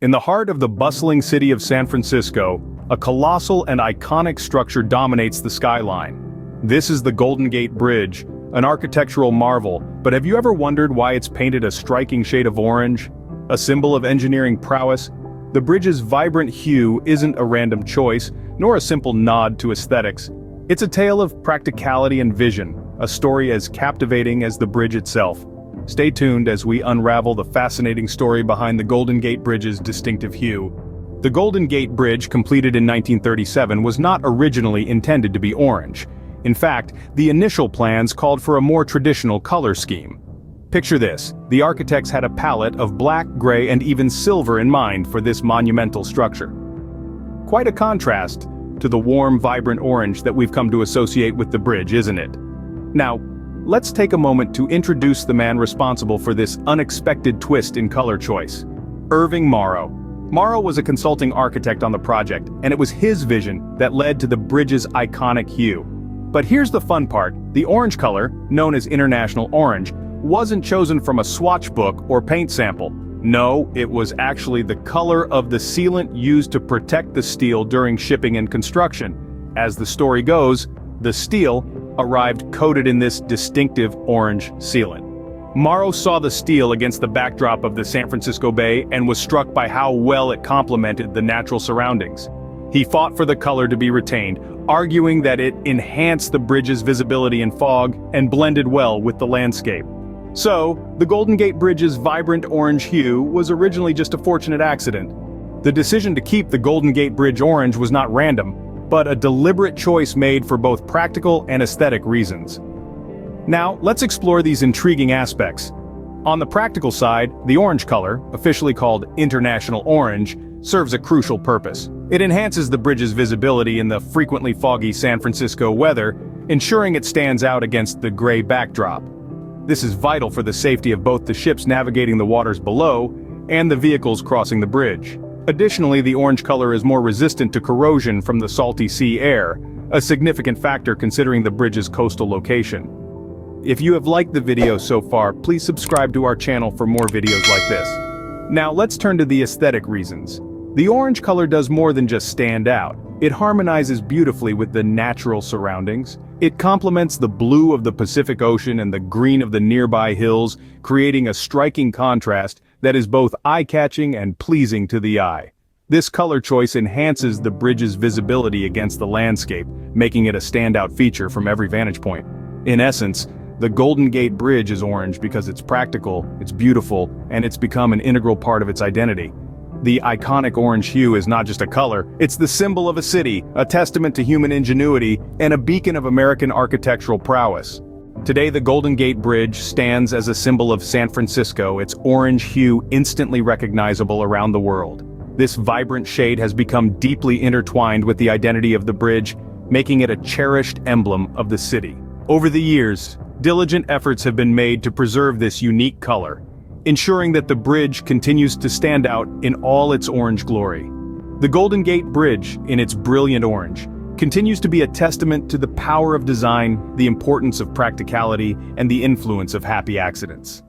In the heart of the bustling city of San Francisco, a colossal and iconic structure dominates the skyline. This is the Golden Gate Bridge, an architectural marvel, but have you ever wondered why it's painted a striking shade of orange? A symbol of engineering prowess? The bridge's vibrant hue isn't a random choice, nor a simple nod to aesthetics. It's a tale of practicality and vision, a story as captivating as the bridge itself. Stay tuned as we unravel the fascinating story behind the Golden Gate Bridge's distinctive hue. The Golden Gate Bridge, completed in 1937, was not originally intended to be orange. In fact, the initial plans called for a more traditional color scheme. Picture this: the architects had a palette of black, gray, and even silver in mind for this monumental structure. Quite a contrast to the warm, vibrant orange that we've come to associate with the bridge, isn't it? Now, let's take a moment to introduce the man responsible for this unexpected twist in color choice: Irving Morrow. Morrow was a consulting architect on the project, and it was his vision that led to the bridge's iconic hue. But here's the fun part: the orange color, known as International Orange, wasn't chosen from a swatch book or paint sample. No, it was actually the color of the sealant used to protect the steel during shipping and construction. As the story goes, the steel arrived coated in this distinctive orange sealant. Morrow saw the steel against the backdrop of the San Francisco Bay and was struck by how well it complemented the natural surroundings. He fought for the color to be retained, arguing that it enhanced the bridge's visibility in fog and blended well with the landscape. So, the Golden Gate Bridge's vibrant orange hue was originally just a fortunate accident. The decision to keep the Golden Gate Bridge orange was not random, but a deliberate choice made for both practical and aesthetic reasons. Now, let's explore these intriguing aspects. On the practical side, the orange color, officially called International Orange, serves a crucial purpose. It enhances the bridge's visibility in the frequently foggy San Francisco weather, ensuring it stands out against the gray backdrop. This is vital for the safety of both the ships navigating the waters below and the vehicles crossing the bridge. Additionally, the orange color is more resistant to corrosion from the salty sea air, a significant factor considering the bridge's coastal location. If you have liked the video so far, please subscribe to our channel for more videos like this. Now let's turn to the aesthetic reasons. The orange color does more than just stand out. It harmonizes beautifully with the natural surroundings. It complements the blue of the Pacific Ocean and the green of the nearby hills, creating a striking contrast that is both eye-catching and pleasing to the eye. This color choice enhances the bridge's visibility against the landscape, making it a standout feature from every vantage point. In essence, the Golden Gate Bridge is orange because it's practical, it's beautiful, and it's become an integral part of its identity. The iconic orange hue is not just a color, it's the symbol of a city, a testament to human ingenuity, and a beacon of American architectural prowess. Today, the Golden Gate Bridge stands as a symbol of San Francisco, its orange hue instantly recognizable around the world. This vibrant shade has become deeply intertwined with the identity of the bridge, making it a cherished emblem of the city. Over the years, diligent efforts have been made to preserve this unique color, ensuring that the bridge continues to stand out in all its orange glory. The Golden Gate Bridge, in its brilliant orange, continues to be a testament to the power of design, the importance of practicality, and the influence of happy accidents.